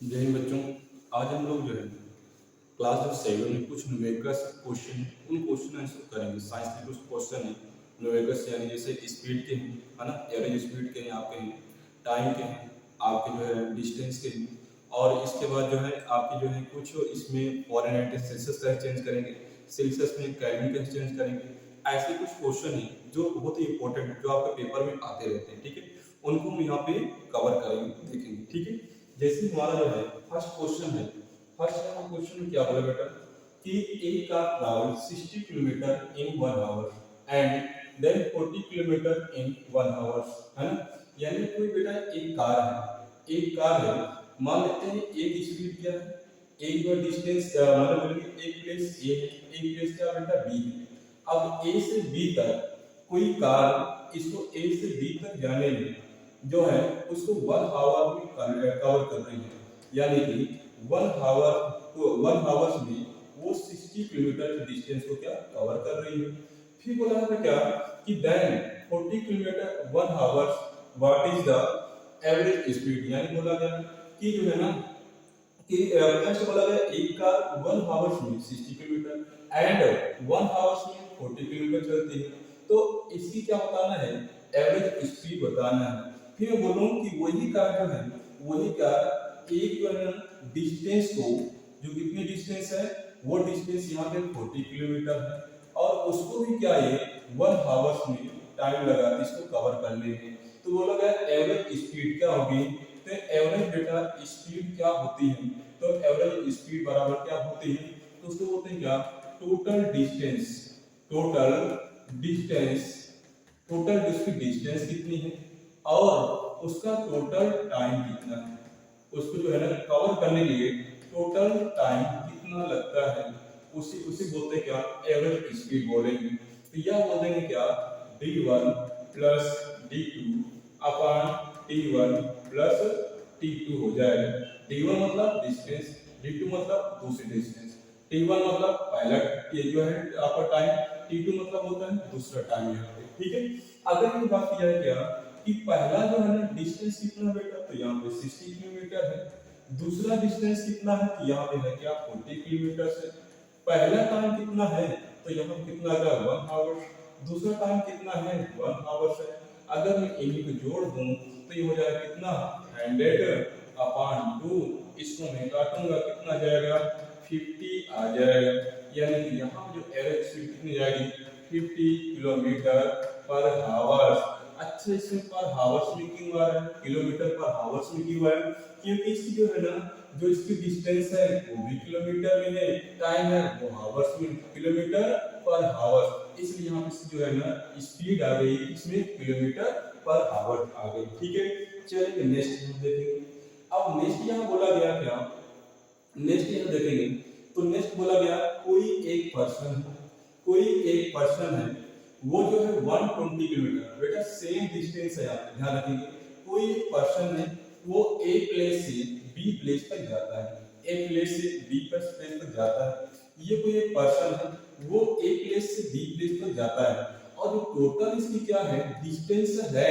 जय हिंद बच्चों। आज हम लोग जो है क्लास जो 7 में कुछ न्यूमेरिकल्स क्वेश्चन उन क्वेश्चन आंसर करेंगे। साइंस के कुछ क्वेश्चन है न्यूमेरिकल्स, यानी जैसे स्पीड के हैं, है ना, एवरेज स्पीड के हैं, आपके हैं टाइम के हैं, आपके जो है डिस्टेंस के हैं। और इसके बाद जो है आपके जो है कुछ इसमें फॉरेन यूनिट सेल्सियस का एक्सचेंज करेंगे, सेल्सियस में केल्विन का एक्सचेंज करेंगे। ऐसे कुछ क्वेश्चन है जो बहुत ही इंपॉर्टेंट है, जो आपके पेपर में आते रहते हैं। ठीक है, उनको हम यहाँ पे कवर करेंगे, देखेंगे। ठीक है, जैसे हमारा जो है फर्स्ट क्वेश्चन है। फर्स्ट क्वेश्चन में क्या बोला बेटा कि एक car travel 60 kilometre in 1 hour and then 40 kilometre in 1 hour, है ना। यानी कोई बेटा एक कार है, मान लेते हैं एक स्पीड क्या है, एक जो डिस्टेंस मतलब बोलेंगे एक प्लेस ए है, एक प्लेस क्या बेटा बी है। अब ए से बी तक कोई कार इसको ए से बी तक जाने में जो है उसको 1 आवर में कवर कर रही है। यानी कि 1 आवर्स में वो 60 किलोमीटर के डिस्टेंस को क्या कवर कर रही है। फिर बोला है क्या कि then 40 kilometre 1 hours what is the average speed. यानी बोला गया कि जो है ना कि फर्स्ट बोला गया एक कार 1 आवर्स में 60 किलोमीटर एंड 1 आवर्स में 40 किलोमीटर चलती है। तो इसकी क्या बताना है, एवरेज स्पीड बताना है। फिर मैं बोलूं कि वही कार जो है, वही कार एक जो है डिस्टेंस को, जो कितनी डिस्टेंस है, वो डिस्टेंस यहाँ पे 40 किलोमीटर है और उसको भी क्या है 1 आवर्स में टाइम लगा इसको कवर करने में। तो बोला गया एवरेज स्पीड क्या होगी। तो एवरेज बेटा स्पीड क्या होती है, तो एवरेज स्पीड बराबर क्या होती है, तो उसको बोलते हैं क्या, total distance. Total distance, total उसकी डिस्टेंस कितनी है और उसका टोटल टाइम कितना है, उसको जो है ना कवर करने के लिए टोटल टाइम कितना लगता है, उसी उसी बोलते हैं क्या, एवरेज स्पीड बोलेंगे। तो यह बोल देंगे क्या, d1 plus d2 upon t1 plus t2 हो जाएगा। d1 मतलब डिस्टेंस, d2 मतलब दूसरी डिस्टेंस, t1 मतलब पहला ये जो है आपका टाइम, t2 मतलब होता है दूसरा टाइम यहाँ पे। ठीक है, अगर ये बात किया है क्या कि पहला जो है ना डिस्टेंस कितना बेटा, तो यहाँ पे 60 किलोमीटर है। दूसरा डिस्टेंस कितना है, तो यहाँ पे है क्या 40 किलोमीटर है। पहला टाइम कितना है, तो यहाँ पे कितना आ गया 1 आवर। दूसरा टाइम कितना है 1 आवर है। अगर मैं इन्हीं को जोड़ दूं तो ये हो जाएगा कितना 100 अपॉन 2, इसको मैं काटूंगा कितना आ जाएगा 50 आ जाएगा। यानी कि यहाँ जो एवरेज स्पीड कितनी जाएगी 50 किलोमीटर पर आवर। अच्छा, इसमें पर आवर्स में क्यों आ रहा है, किलोमीटर पर आवर्स में क्यों आ रहा है, क्योंकि इसकी जो है ना जो इसकी डिस्टेंस है वो भी किलोमीटर में है, टाइम है वो आवर्स में, किलोमीटर पर आवर, इसलिए यहाँ पे जो है ना स्पीड आ गई इसमें किलोमीटर पर आवर आ गई। ठीक है, चलिए नेक्स्ट हम देखेंगे। अब नेक्स्ट यहाँ बोला गया क्या, नेक्स्ट यहाँ देखेंगे तो नेक्स्ट बोला गया कोई एक पर्सन है, कोई एक पर्सन है वो जो है 120 किलोमीटर, बेटा सेम डिस्टेंस है, आप ध्यान रखेंगे। कोई एक पर्सन है वो ए प्लेस से बी प्लेस तक जाता है, ए प्लेस से बी प्लेस तक जाता है। ये कोई एक पर्सन है वो ए प्लेस से बी प्लेस तक जाता है और जो टोटल इसकी क्या है डिस्टेंस है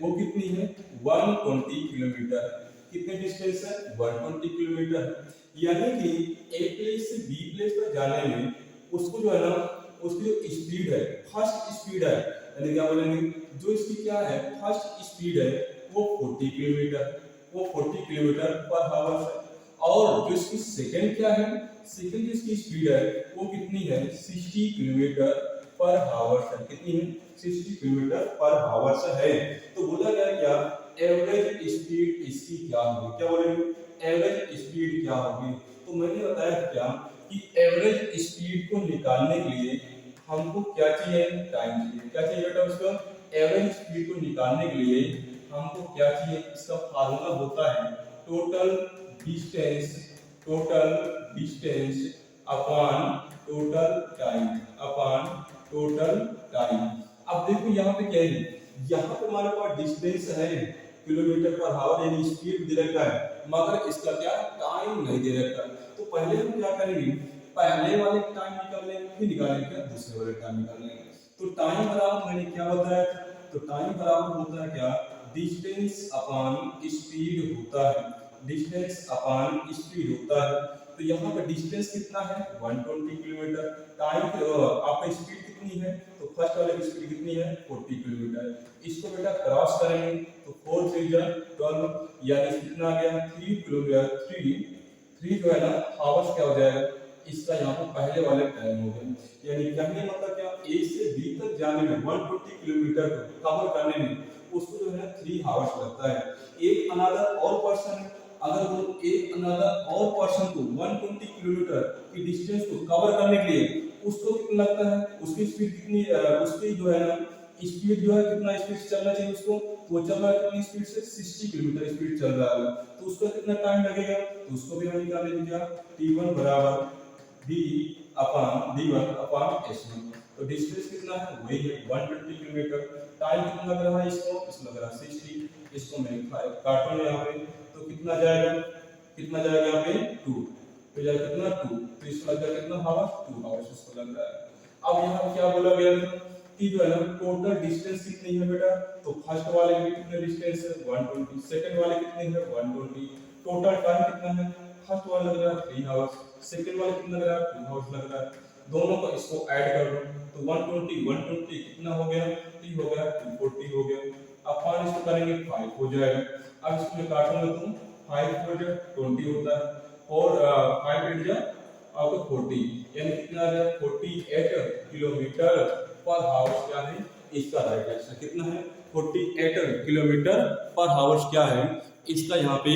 वो कितनी है 120 किलोमीटर। कितने डिस्टेंस है 120 किलोमीटर। यानी कि ए प्लेस से बी प्लेस तक जाने में उसको जो है ना उसकी जो स्पीड है, फर्स्ट स्पीड है, यानी क्या बोलेंगे जो इसकी क्या है फर्स्ट स्पीड है वो 40 किलोमीटर, वो 40 किलोमीटर पर आवर है। और जो इसकी सेकंड क्या है, सेकंड जो इसकी स्पीड है वो कितनी है 60 किलोमीटर पर आवर है। कितनी है 60 किलोमीटर पर आवर है। तो बोला गया क्या एवरेज स्पीड इसकी क्या होगी, क्या बोलेंगे एवरेज स्पीड क्या होगी। तो मैंने बताया क्या कि एवरेज स्पीड को निकालने के लिए हमको क्या चाहिए, टाइम चाहिए। क्या चाहिए बेटा उसका, एवरेज स्पीड को निकालने के लिए हमको क्या चाहिए, इसका फार्मूला होता है total distance, total distance upon total time, upon total time. अब देखो यहाँ पे क्या है, यहाँ पे हमारे पास डिस्टेंस है किलोमीटर पर आवर यानी स्पीड दे रखा है, मगर इसका क्या टाइम नहीं दे रखा। तो पहले हम क्या करेंगे, पहले वाले टाइम निकाल लेंगे फिर निकालेंगे क्या दूसरे वाले टाइम निकाल लेंगे। तो टाइम बराबर मैंने क्या बताया था, तो टाइम बराबर होता है क्या डिस्टेंस अपॉन स्पीड होता है। डिस्टेंस अपॉन स्पीड होता है। तो यहाँ पे डिस्टेंस कितना है 120 किलोमीटर, टाइम आपका स्पीड कितनी है, तो फर्स्ट वाले की स्पीड कितनी है 40 किलोमीटर। इसको बेटा क्रॉस करेंगे तो 4 3 जा 12 यानी कितना आ गया 3 किलोमीटर 3 जो है ना आवर्स क्या हो जाएगा इसका यहाँ पे पहले वाले टाइम हो गया। यानी कहने मतलब क्या ए से बी तक जाने में 120 किलोमीटर कवर करने में उसको जो है 3 आवर्स लगता है। एक अनदर और पर्सन अगर वो एक अनदर और पर्सन को 120 किलोमीटर की डिस्टेंस को कवर करने के लिए उसको कितना लगता है, उसकी स्पीड कितनी उसकी जो है ना स्पीड जो है कितना स्पीड से चलना चाहिए उसको, तो वो चल रहा है कितनी स्पीड से 60 किलोमीटर स्पीड चल रहा है, तो उसका कितना टाइम लगेगा, तो उसको भी हम निकाल लेंगे t1 बराबर d upon d1 upon s1। तो डिस्टेंस कितना है वही है 120 किलोमीटर। टाइम कितना लग रहा है इसको लग रहा है 60। इसको मैं काटूंगा यहाँ पे तो कितना जाएगा यहाँ पे 2 तो जाएगा कितना 2, तो इसको लग जाएगा कितना आवर्स 2 आवर्स इसको लग रहा है। अब यहाँ पे क्या बोला गया था कि जो है ना टोटल डिस्टेंस कितनी है बेटा, तो फर्स्ट वाले में कितने डिस्टेंस है 120, सेकंड वाले कितने है 120, टोटल टाइम कितना है फर्स्ट वाला लग रहा है 3 आवर्स, सेकंड वाला कितना लग रहा है 2 आवर्स लग रहा है। दोनों को इसको ऐड कर लो तो 120 कितना हो गया 3 हो गया 240 हो गया। अब 5 इसको करेंगे 5 हो जाएगा। अब इसको काटूंगा तुम 5 को 20 होता है और 5 कट जा आपको 40 यानी कितना आ गया 48 किलोमीटर पर आवर्स क्या है इसका राइट आंसर कितना है 48 किलोमीटर पर आवर्स क्या है इसका यहाँ पे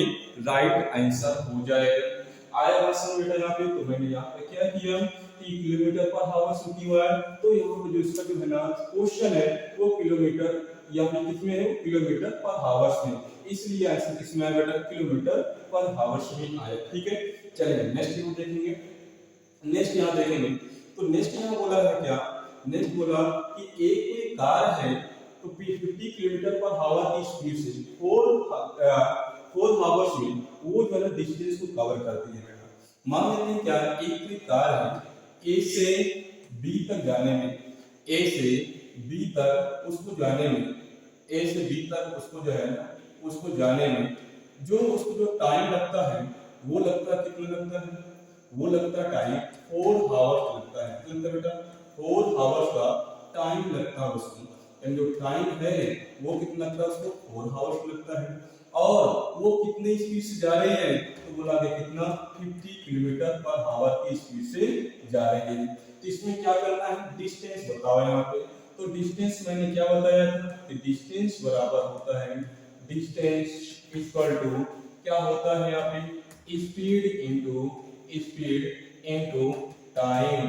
राइट आंसर हो जाएगा। आया बात समझ बेटा यहाँ पे, तो मैंने यहाँ पे क्या किया कि किलोमीटर पर आवर्स की हुआ है तो यहाँ पे जो इसका जो है ना क्वेश्चन है वो किलोमीटर या फिर कितने है किलोमीटर पर आवर्स में, इसलिए आंसर किसमें आया बेटा किलोमीटर पर आवर्स में आया। ठीक है चलिए नेक्स्ट हम देखेंगे। नेक्स्ट यहाँ देखेंगे तो नेक्स्ट यहाँ बोला है क्या, नेक्स्ट बोला कि एक कोई कार है तो 50 किलोमीटर पर आवर की स्पीड से 4 आवर्स में वो जो है डिस्टेंस को कवर करती है। मान लेते हैं क्या एक कोई कार है ए से बी तक जाने में, ए से बी तक उसको जाने में, ए से बी तक उसको जो है ना उसको जाने में जो उसको जो टाइम लगता है वो लगता है कितना लगता है, वो लगता है टाइम 4 आवर्स लगता है। कितना बेटा 4 आवर्स का टाइम लगता है उसको, यानी जो टाइम है वो कितना लगता है उसको 4 आवर्स लगता है। और वो कितने स्पीड से जा रहे हैं तो बोला गया कितना 50 किलोमीटर पर आवर की स्पीड से जा रहे हैं। तो इसमें क्या करना है डिस्टेंस बताओ यहाँ पे, तो डिस्टेंस मैंने क्या बताया था कि डिस्टेंस बराबर होता है डिस्टेंस इक्वल टू क्या होता है यहाँ पे स्पीड इनटू टाइम,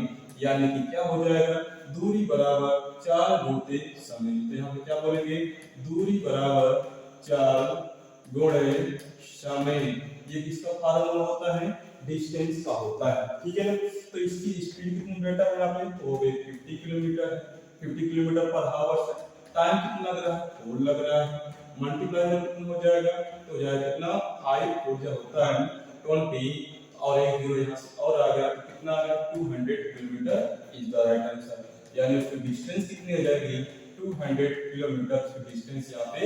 यानी कि क्या हो जाएगा दूरी बराबर 4 गुणे समय। तो यहाँ पे क्या बोलेंगे दूरी बराबर 4 गुणे समय, ये किसका फार्मूला होता है डिस्टेंस का होता है। ठीक है ना, तो इसकी स्पीड कितनी बेटा है यहाँ पे हो गई 50 किलोमीटर है, 50 किलोमीटर पर आवर। टाइम कितना लग रहा है 4 लग रहा है, मल्टीप्लाई में कितना हो जाएगा तो हो जाएगा कितना 5 4 होता है 20 और एक जीरो यहाँ से और आ गया तो कितना आ गया 200 kilometre is the right answer, यानी उसकी डिस्टेंस कितनी हो जाएगी 200 किलोमीटर की डिस्टेंस यहाँ पे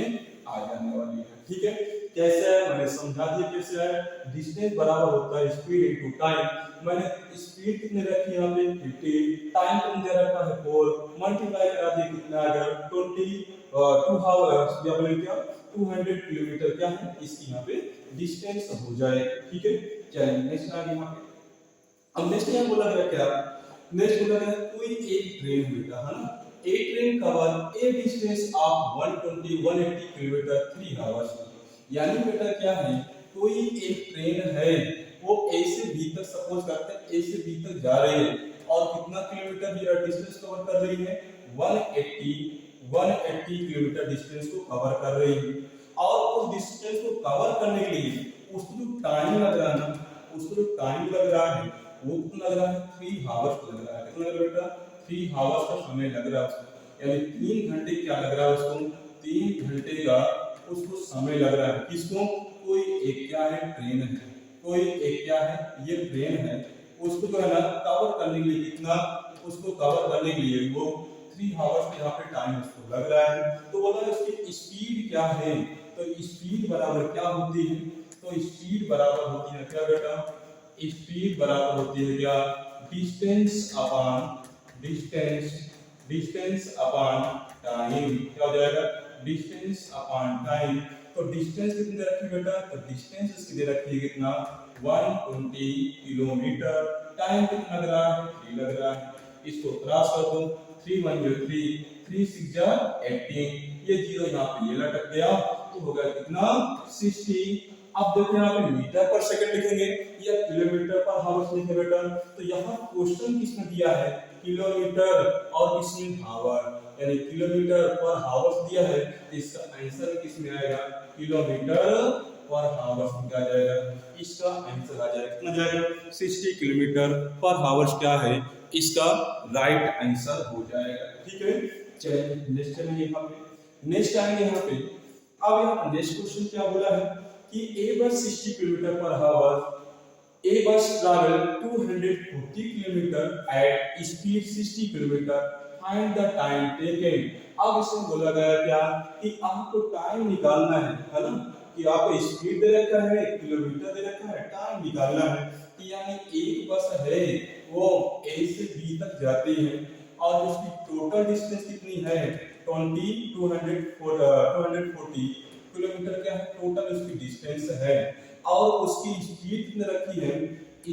आ जाने वाली है। ठीक है कैसे है मैंने समझा दिया कैसे है, डिस्टेंस बराबर होता है स्पीड इनटू टाइम। मैंने स्पीड कितने रखी यहाँ पे 50, टाइम कितने दे रखा है 4, मल्टीप्लाई करा दिया कितना आ गया 2 आवर्स या बोले क्या 200 किलोमीटर क्या है इसकी यहाँ पे डिस्टेंस हो जाएगा। ठीक है चलिए नेक्स्ट आ गया यहाँ पे। अब नेक्स्ट यहाँ बोला गया क्या, नेक्स्ट बोला गया कोई एक ट्रेन बेटा है ना, एक train cover A distance of 180 kilometre 3 hours, यानी बेटा क्या है कोई एक ट्रेन है वो ए से बी तक सपोज करते हैं ए से बी तक जा रही है और कितना किलोमीटर डिस्टेंस कवर कर रही है 180 किलोमीटर डिस्टेंस को कवर कर रही है। और उस डिस्टेंस को कवर करने के लिए उसको जो टाइम लग रहा है ना, उसको जो टाइम लग रहा है वो कितना लग रहा है 3 आवर्स लग रहा है। कितना लग रहा है बेटा 3 आवर्स का समय लग रहा है उसको, यानी 3 घंटे क्या लग रहा है उसको 3 घंटे का उसको समय लग रहा है। किसको कोई एक क्या है ट्रेन है, कोई एक क्या है ये ट्रेन है उसको जो है ना कवर करने के लिए कितना, उसको कवर करने के लिए वो 3 आवर्स यहाँ पे टाइम उसको लग रहा है। तो बोला उसकी स्पीड क्या है, तो स्पीड बराबर क्या होती है तो स्पीड बराबर होती है क्या बेटा, स्पीड बराबर होती है क्या, distance upon distance, distance upon time. क्या हो जाएगा, डिस्टेंस अपॉन टाइम। तो डिस्टेंस कितनी दे रखी है बेटा, तो डिस्टेंस इसकी दे रखी है कितना, 120 किलोमीटर। टाइम कितना लग रहा है, 3 लग रहा है। इसको क्रॉस कर दो, 3 1 0 3, 3 6 जा 18, ये जीरो यहाँ पे ये लटक गया, तो होगा कितना 60। अब देखो यहाँ पे मीटर पर सेकंड लिखेंगे या किलोमीटर पर हावर्स लिखे बेटा, तो यहाँ क्वेश्चन किसने दिया है, किलोमीटर और किसमें हावर, यानी किलोमीटर पर हावर्स दिया है, तो इसका आंसर किसमें आएगा, किलोमीटर पर हावर्स में आ जाएगा, इसका आंसर आ जाएगा कितना जाएगा, 60 किलोमीटर पर हावर्स क्या है, इसका राइट आंसर हो जाएगा। ठीक है, चलिए नेक्स्ट चलेंगे यहाँ पे, नेक्स्ट आएंगे यहाँ पे। अब यहाँ नेक्स्ट क्वेश्चन क्या बोला है कि ए बस 60 किलोमीटर पर हावर, A bus travel 240 kilometre at speed 60 kilometre, find the time taken। अब इसमें बोला गया क्या कि आपको टाइम निकालना है ना, कि आपको स्पीड दे रखा है, किलोमीटर दे रखा है, टाइम निकालना है। कि यानी एक बस है वो A से B तक जाती है और उसकी टोटल डिस्टेंस कितनी है, 240 किलोमीटर क्या है टोटल उसकी डिस्टेंस है, और उसकी स्पीड कितनी रखी है,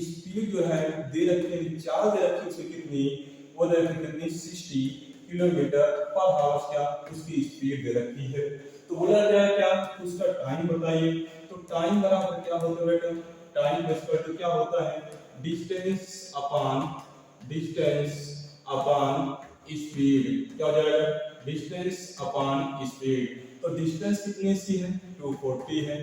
स्पीड जो है दे रखी है, चार्ज दे रखी है उसकी कितनी, वो दे रखी है कितनी 60 किलोमीटर पर हावर, क्या उसकी स्पीड दे रखी है। तो बोला जाए क्या, उसका टाइम बताइए। तो टाइम बराबर क्या होता है बेटा, टाइम इक्वल टू क्या होता है, डिस्टेंस अपॉन स्पीड। क्या हो जाएगा, डिस्टेंस अपॉन स्पीड। तो डिस्टेंस कितनी सी है, 240 है,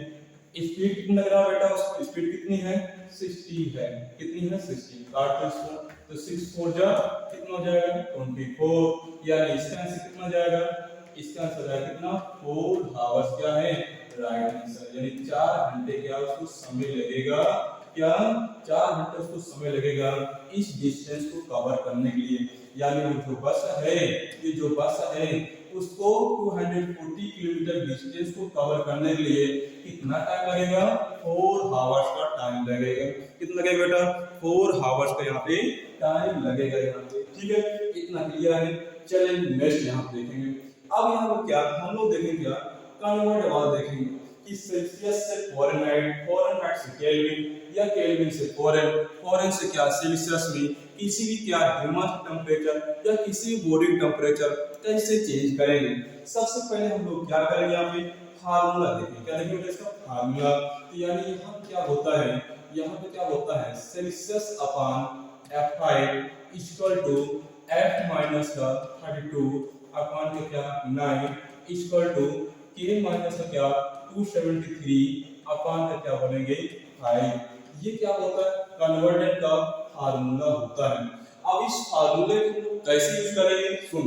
स्पीड कितना लग रहा है बेटा, उसको स्पीड कितनी है, 60 है, कितनी है 60, काट दो इसको, तो 6 4 जा कितना हो जाएगा 24, यानी इसका आंसर कितना जाएगा, इसका आंसर आएगा कितना 4 हावर्स। क्या है राइट आंसर, यानी 4 घंटे क्या उसको समय लगेगा, क्या 4 घंटे उसको समय लगेगा इस डिस्टेंस को कवर करने के लिए। यानी वो जो बस है, ये जो बस है उसको 240 किलोमीटर डिस्टेंस को कवर करने के लिए कितना टाइम लगेगा, 4 हावर्स का टाइम लगेगा। कितना लगेगा बेटा, 4 हावर्स का यहाँ पे टाइम लगेगा यहाँ पे। ठीक है, इतना क्लियर है। चलिए नेक्स्ट यहाँ पे देखेंगे। अब यहाँ पर क्या हम लोग देखेंगे, क्या कन्वर्ट वाला देखेंगे कि सेल्सियस से फ़ारेनहाइट, फ़ारेनहाइट से केल्विन, या केल्विन से फ़ॉरेन, फ़ॉरेन से क्या सेल्सियस में किसी भी क्या ह्यूमन टेम्परेचर या किसी भी बॉडी टेम्परेचर कैसे चेंज करेंगे। सबसे पहले हम लोग क्या करेंगे, यहाँ पे फार्मूला देखेंगे। क्या देखेंगे इसका फार्मूला, तो यानी यहाँ क्या होता है, यहाँ पे क्या होता है Celsius upon F5 equal to F minus का 32 अपॉन के क्या 9 इक्वल टू K माइनस का क्या 273 अपॉन का क्या बनेंगे 5। ये क्या होता है, कन्वर्टेड का फार्मूला होता है। अब इस फार्मूले को कैसे यूज करेंगे, सुन।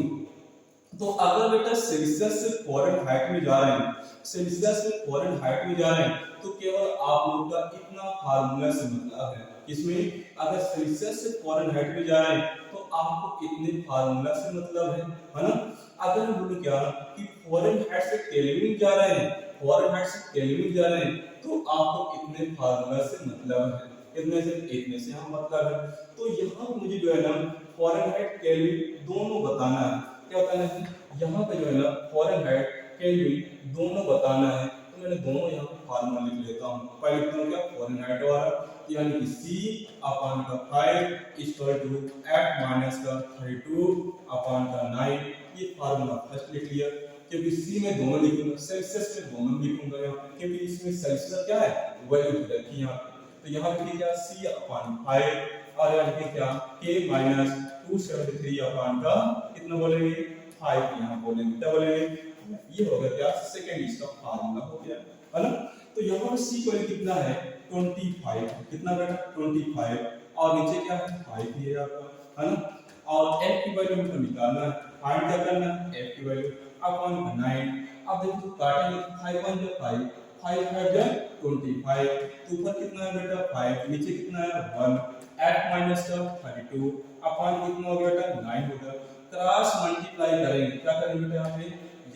तो अगर बेटा सेल्सियस से फ़ारेनहाइट में जा रहे हैं, सेल्सियस से फ़ारेनहाइट में जा रहे हैं, तो केवल आप लोग का इतना फार्मूला से मतलब है। इसमें अगर सेल्सियस से फ़ारेनहाइट में जा रहे हैं तो आपको इतने फार्मूला से मतलब है ना। अगर हम बोले क्या कि फ़ारेनहाइट से केल्विन जा रहे हैं, फ़ारेनहाइट से केल्विन जा रहे हैं, तो आपको इतने फार्मूला से मतलब है, इतने से हम मतलब है। तो यहाँ मुझे जो है ना फ़ारेनहाइट केल्विन दोनों बताना है। क्या बताना है, यहाँ पे जो है ना फ़ारेनहाइट केल्विन दोनों बताना है। तो मैंने दोनों यहाँ पे फार्मूला लिख लेता हूँ। पहले लिखता हूँ क्या फ़ारेनहाइट वाला, यानी कि C अपॉन का 5 इक्वल टू F माइनस का 32 अपॉन का 9। ये फार्मूला फर्स्ट लिख लिया, क्योंकि C में दोनों लिखूंगा, सेल्सियस में दोनों लिखूंगा यहाँ पे, क्योंकि इसमें सेल्सियस क्या है वैल्यू रखी यहाँ पे। तो यहाँ पे क्या C अपॉन 5 और यहाँ पे क्या K माइनस 273 अपॉन का कितना बोलेंगे 5 यहाँ बोलेंगे, क्या बोलेंगे, ये हो गया क्या सेकंड इसका फार्मूला हो गया, है ना। तो यहाँ पे C वैल्यू कितना है 25, कितना बेटा 25, और नीचे क्या है 5 ही है आपका, है ना। और F की वैल्यू हमको निकालना है, फाइंड क्या करना है F की वैल्यू अपॉन 9। अब देखो तो काटेंगे, 5 1 जा 5, 5 5 जा 25, तो ऊपर कितना है बेटा 5, नीचे कितना है 1, F माइनस का 32 अपॉन कितना हो गया बेटा 9 होगा। क्रॉस मल्टीप्लाई करेंगे, क्या करेंगे बेटा यहाँ पे,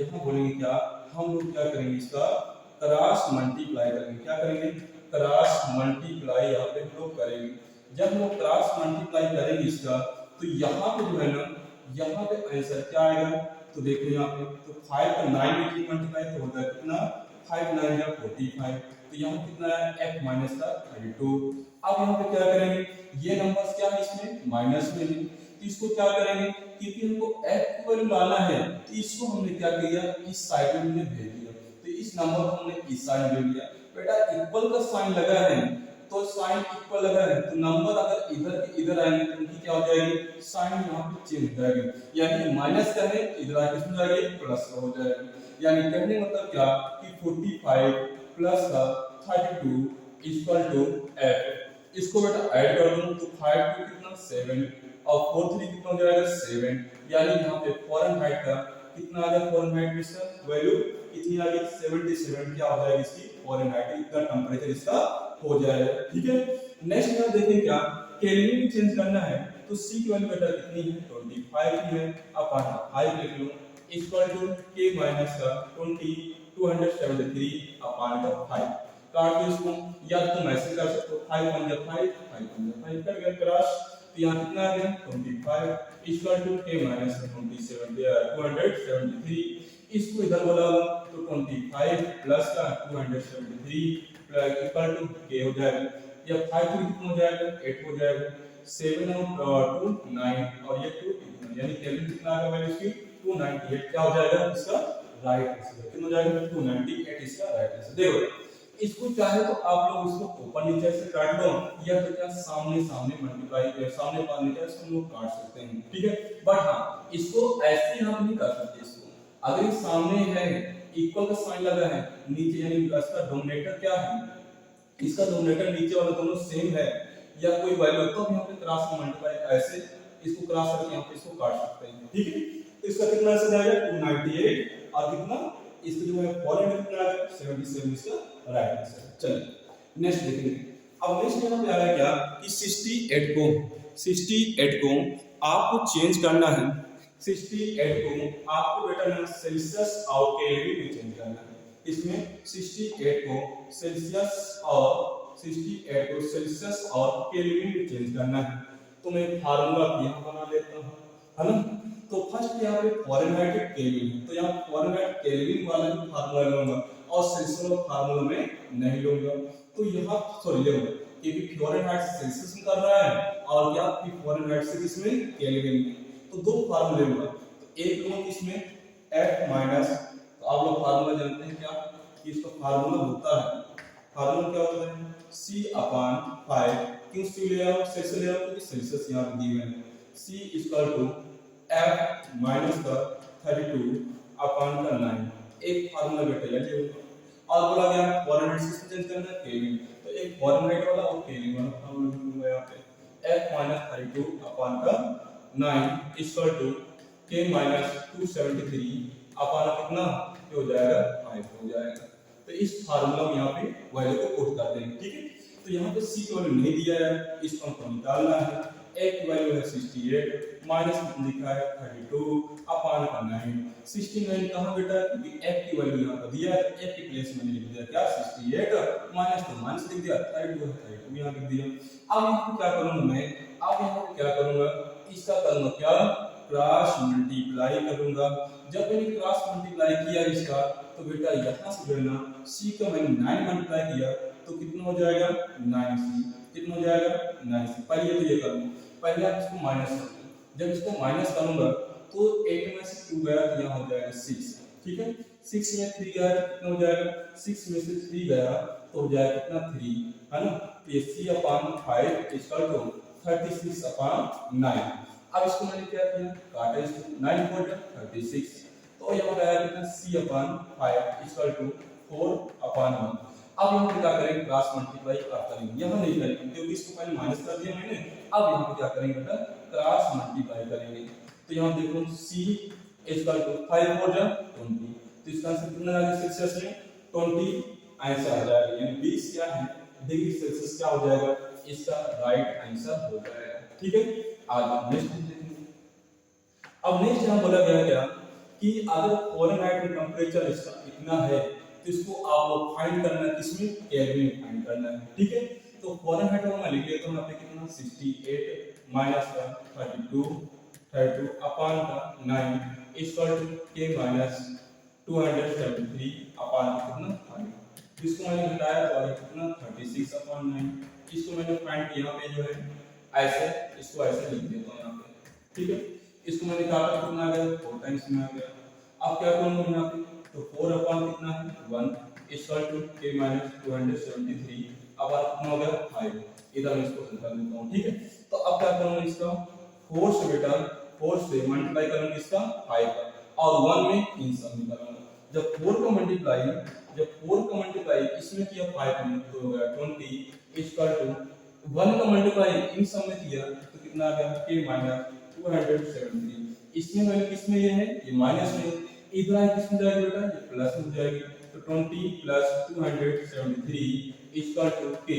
यहाँ बोलेंगे क्या हम लोग क्या करेंगे इसका क्रॉस मल्टीप्लाई करेंगे। क्या करेंगे? क्रॉस मल्टीप्लाई यहाँ पे हम लोग करेंगे। जब हम लोग क्रॉस मल्टीप्लाई करेंगे इसका, तो यहाँ पे जो है ना, यहाँ पे आंसर क्या आएगा? तो देखो यहाँ पे, तो 5 का 9 में मल्टीप्लाई तो होता है कितना? 5 9 या 45। तो यहाँ कितना है? f माइनस का 32। अब यहाँ पे क्या करेंगे? ये नंबर्स क्या है इसमें? माइनस में है, तो इसको क्या करेंगे? क्योंकि हमको f की वैल्यू लाना है, तो इसको हमने क्या किया? इस साइड में हमने भेज दिया। तो इस नंबर को हमने इस साइड भेज दिया। बेटा इक्वल का साइन लगा है, तो साइन इक्वल लगा है, तो नंबर अगर इधर के इधर आएंगे तो उनकी क्या हो जाएगी? साइन यहाँ पे चेंज हो जाएगी। यानी माइनस का है, इधर आके किसमें जाएगी? प्लस का हो जाएगी। यानी कहने मतलब क्या कि 45 प्लस का 32 इक्वल टू f। इसको बेटा ऐड कर दूं तो 5 टू कितना? 7 और 4 3 कितना हो जाएगा? 7। यानी यहाँ पे फॉरेनहाइट का कितना आ गया? फॉरेनहाइट में इसका वैल्यू कितनी आ गई? 77। क्या हो जाएगी इसकी? फॉरेनहाइट। इतना टेंपरेचर इसका हो जाएगा। ठीक है, नेक्स्ट में देखें क्या केल्विन में चेंज करना है, तो c की वैल्यू बेटा कितनी है? 25 की है। अपन 5 लिख लो इक्वल टू k माइनस का 20 273 अपान का 5। काट दो इसको, या तुम ऐसे कर सकते हो 5 1 जा 5 5 1 जा 5 कर गया क्रॉस। तो यहाँ कितना आ गया? 25 इक्वल टू k माइनस का 27 273। इसको इधर बोला तो 25 प्लस का 273 इक्वल टू k हो जाएगा। या 5 टू कितना हो जाएगा? 8 हो जाएगा। 7 और 2 9 और ये 2 यानी केल्विन कितना आ गया वैल्यू इसकी? 298। क्या हो जाएगा इसका? Right answer. कितना हो जाएगा? 298 इसका राइट आंसर। देखो इसको चाहे तो आप लोग इसको ऊपर नीचे से काट लो, या तो क्या सामने सामने मल्टीप्लाई सामने पास नीचे से हम लोग काट सकते हैं। ठीक है, बट हाँ इसको ऐसे हम नहीं कर सकते। इसको अगर ये सामने है, इक्वल का साइन लगा है, नीचे यानी इसका डोमिनेटर क्या है? इसका डोमिनेटर नीचे वाला दोनों सेम है, या कोई वैल्यू तो हम यहाँ पे क्रॉस मल्टीप्लाई ऐसे इसको क्रॉस करके यहाँ पे इसको काट सकते हैं। ठीक है, तो इसका कितना आंसर आएगा? 298 और कितना इसका जो है फॉरेन कितना आएगा? 77 इसका राइट आंसर। चलिए नेक्स्ट देखेंगे। अब नेक्स्ट यहाँ पे आ रहा है क्या कि 68 को आपको चेंज करना है। 68 को आपको बेटा ना सेल्सियस और केल्विन में चेंज करना है। इसमें 68 को सेल्सियस और केल्विन में चेंज करना है। तो मैं फार्मूला यहाँ बना लेता हूँ, है ना। तो फर्स्ट यहाँ पे फॉरेनहाइट केल्विन है, तो यहाँ फॉरेनहाइट केल्विन वाला ही फार्मूला लूंगा और सेल्सियस वाला फार्मूला में नहीं लूंगा। तो यहाँ सॉरी लेंगे क्योंकि फॉरेनहाइट से सेल्सियस में कर रहा है और क्या कि फॉरेनहाइट से किसमें? केल्विन में। तो दो फार्मूले लूंगा, तो एक लूंगा इसमें f माइनस, तो आप लोग फार्मूला जानते हैं क्या कि इसका फार्मूला होता है, फार्मूला क्या होता है? c अपान 5। क्यों c ले आओ? सेल्सियस ले आओ क्योंकि सेल्सियस यहाँ पे दिए हैं। c equal to f minus का 32 अपान का 9। एक फार्मूला बेटा ये होगा। और बोला गया फॉरेनहाइट से चेंज करना है केल्विन, तो एक फॉरेनहाइट वाला और केल्विन वाला फार्मूला लिखूंगा यहाँ पे f माइनस 32 अपान का 9 इक्वल टू k माइनस 273 अपान कितना हो जाएगा? 5 हो जाएगा। तो इस फार्मूला में यहाँ पे वैल्यू को पुट कर देंगे। ठीक है, तो यहाँ पे c की वैल्यू नहीं दिया है, इसको हमको निकालना है। f की वैल्यू है 68 माइनस लिखा है 32 अपान का 9। 69 कहाँ बेटा? क्योंकि f की वैल्यू यहाँ पर दिया है, f की प्लेस में लिख दिया क्या? 68 माइनस तो माइनस लिख दिया, 32 यहाँ लिख दिया। अब यहाँ पे क्या करूंगा मैं? अब यहाँ पे क्या करूंगा? इसका करूंगा क्या? क्रॉस मल्टीप्लाई करूंगा। जब मैंने क्रॉस मल्टीप्लाई किया इसका, तो बेटा यहाँ से जो है ना c का मैंने 9 मल्टीप्लाई किया तो कितना हो जाएगा? 9c। कितना हो जाएगा? 9c। पहले तो ये करूंगा, पहले आप इसको माइनस कर दो। जब इसको माइनस करूंगा तो 8 में से 2 गया तो यहाँ हो जाएगा 6। ठीक है, 6 में 3 गया तो कितना हो जाएगा? 6 में से 3 गया तो हो जाएगा कितना? 3, है ना। ये c अपान 5 इक्वल टू 36 अपान 9। अब इसको मैंने क्या किया? काटा इसको, 9 4 36। तो यहाँ पे आया कितना? c अपान 5 इक्वल टू 4 अपान 1। अब यहाँ पे क्या करेंगे? क्रॉस मल्टीप्लाई करेंगे, यहाँ नहीं करेंगे क्योंकि इसको पहले माइनस कर दिया मैंने। अब यहाँ पे क्या करेंगे बेटा? क्रॉस मल्टीप्लाई करेंगे। तो यहाँ देखो c इक्वल टू 5 4 20, तो इसका आंसर कितना आ गया? सेल्सियस में 20 आंसर आ जाएगा। यानी 20 क्या है? डिग्री सेल्सियस क्या हो जाएगा? इसका राइट आंसर हो जाएगा। ठीक है, आज नेक्स्ट देखेंगे। अब नेक्स्ट यहाँ बोला गया क्या कि अगर फॉरेनहाइट में टेंपरेचर इसका इतना है तो इसको आप फाइंड करना है, किसमें, केल्विन में फाइंड करना है, ठीक है। तो फ़ॉरेनहाइट में मैं लिख लेता हूं यहाँ पे कितना 68 माइनस 32 अपॉन का 9 equal to k minus 273 upon कितना 5। इसको मैंने घटाया तो आ गया कितना 36 अपॉन 9। इसको मैंने फाइंड यहाँ पे जो है ऐसे, इसको ऐसे लिख देता हूँ यहाँ पे, ठीक है। इसको मैंने काटा कितना आ गया 4 टाइम्स में आ गया। अब क्या करूंगा यहाँ पे, तो 4 अपॉन कितना है 1 equal to k minus 273 upon कितना हो गया 5। इधर मैं इसको निकाल देता हूँ, ठीक है। तो अब क्या करूंगा, इसका 4 से बेटा 4 से मल्टीप्लाई करूंगा इसका 5 का, और 1 में इन सब निकालूंगा। जब 4 का मल्टीप्लाई इसमें किया 5 में तो हो गया 20 इक्वल टू 1 का मल्टीप्लाई इन सब में किया तो कितना आ गया k माइनस 273। इसमें वैल्यू किसमें ये है, ये माइनस में, इधर है किसमें जाएगी बेटा, ये प्लस में जाएगी। तो 20 plus 273 equal to k,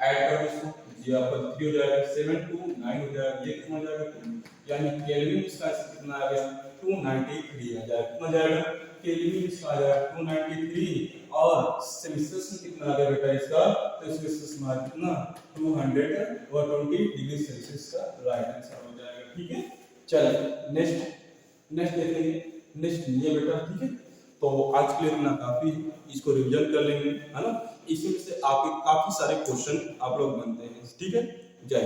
add करो इसको, ये आपका 3 हो जाएगा, 7 2 9 हो जाएगा, ये कितना हो जाएगा 2, यानी केल्विन इसका कितना आ गया 293 आ जाएगा। कितना जाएगा केल्विन इसका आ जाएगा 293, और सेल्सियस में कितना आ गया बेटा इसका, तो सेल्सियस में कितना 220 डिग्री सेल्सियस का राइट आंसर हो जाएगा, ठीक है। चलिए नेक्स्ट देखेंगे, नेक्स्ट ये बेटा, ठीक है। तो आज के लिए इतना काफी, इसको रिवीजन कर लेंगे, है ना। इसी में से आपके काफी सारे क्वेश्चन आप लोग बनते हैं, ठीक है। जय